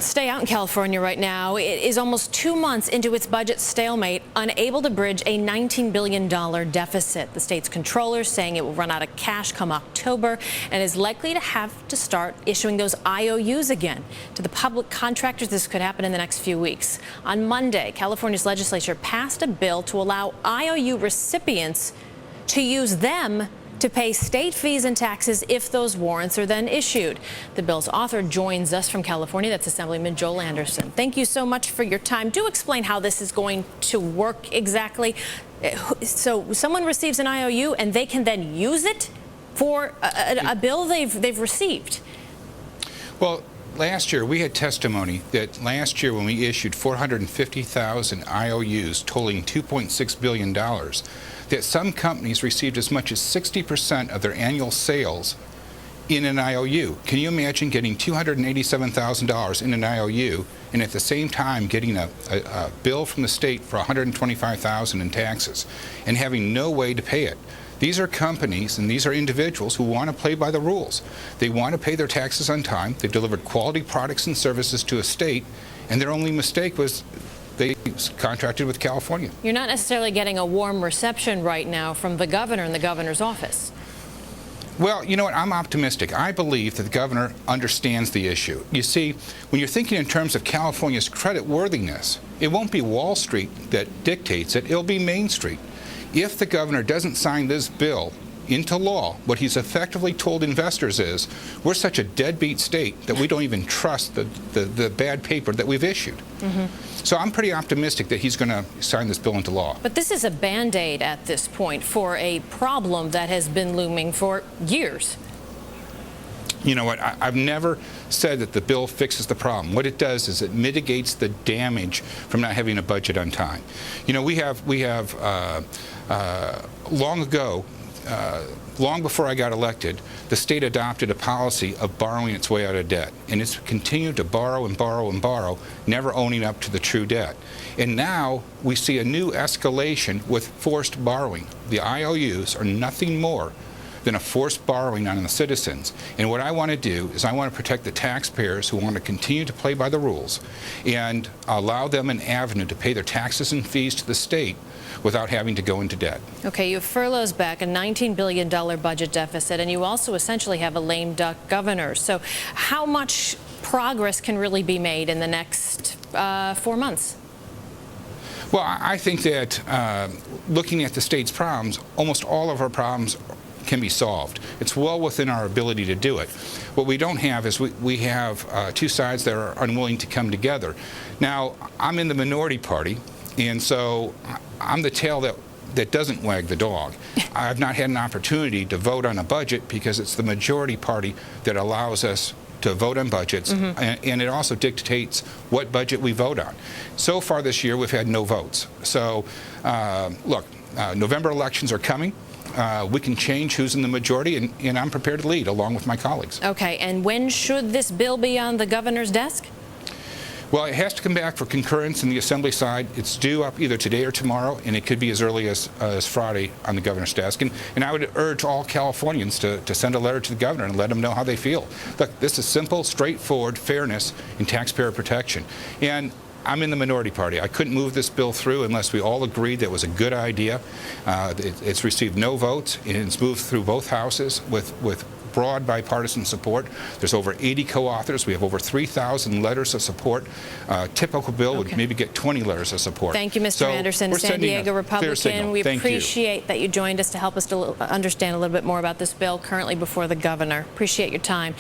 Stay out in California right now. It is almost 2 months into its budget stalemate, unable to bridge a $19 billion deficit. The state's controller saying it will run out of cash come October and is likely to have to start issuing those IOUs again. To the public contractors, this could happen in the next few weeks. On Monday, California's legislature passed a bill to allow IOU recipients to use them to pay state fees and taxes if those warrants are then issued. The bill's author joins us from California. That's Assemblyman Joel Anderson. Thank you so much for your time. Do explain how this is going to work exactly. So someone receives an IOU and they can then use it for a bill they've received. Well, last year we had testimony that last year when we issued 450,000 IOUs totaling $2.6 billion, that some companies received as much as 60% of their annual sales in an IOU. Can you imagine getting $287,000 in an IOU and at the same time getting a bill from the state for $125,000 in taxes and having no way to pay it? These are companies and these are individuals who want to play by the rules. They want to pay their taxes on time. They've delivered quality products and services to a state, and their only mistake was they contracted with California. You're not necessarily getting a warm reception right now from the governor and the governor's office. Well, you know what? I'm optimistic. I believe that the governor understands the issue. You see, when you're thinking in terms of California's creditworthiness, it won't be Wall Street that dictates it. It'll be Main Street. If the governor doesn't sign this bill into law, what he's effectively told investors is, we're such a deadbeat state that we don't even trust the bad paper that we've issued. So I'm pretty optimistic that he's going to sign this bill into law. But this is a Band-Aid at this point for a problem that has been looming for years. You know what? I've never said that the bill fixes the problem. What it does is it mitigates the damage from not having a budget on time. You know, we have long ago, long before I got elected, the state adopted a policy of borrowing its way out of debt. And it's continued to borrow and borrow and borrow, never owning up to the true debt. And now we see a new escalation with forced borrowing. The IOUs are nothing more than a forced borrowing on the citizens. And what I want to do is I want to protect the taxpayers who want to continue to play by the rules and allow them an avenue to pay their taxes and fees to the state without having to go into debt. Okay, you have furloughs back, a $19 billion budget deficit, and you also essentially have a lame duck governor. So how much progress can really be made in the next 4 months? Well, I think that looking at the state's problems, almost all of our problems can be solved. It's well within our ability to do it. What we don't have is we have two sides that are unwilling to come together. Now, I'm in the minority party, and so I'm the tail that doesn't wag the dog. I've not had an opportunity to vote on a budget because it's the majority party that allows us to vote on budgets, and it also dictates what budget we vote on. So far this year, we've had no votes. So, look, November elections are coming. We can change who's in the majority, and I'm prepared to lead along with my colleagues. Okay, and when should this bill be on the governor's desk? Well, it has to come back for concurrence in the Assembly side. It's due up either today or tomorrow, and it could be as early as Friday on the governor's desk. And I would urge all Californians to send a letter to the governor and let him know how they feel. Look, this is simple, straightforward fairness and taxpayer protection. And I'm in the minority party. I couldn't move this bill through unless we all agreed that it was a good idea. It's received no votes, and it's moved through both houses with broad bipartisan support. There's over 80 co-authors. We have over 3,000 letters of support. Typical bill would maybe get 20 letters of support. Thank you, Mr. Anderson, San Diego Republican. We Thank appreciate that you joined us to help us to understand a little bit more about this bill currently before the governor. Appreciate your time.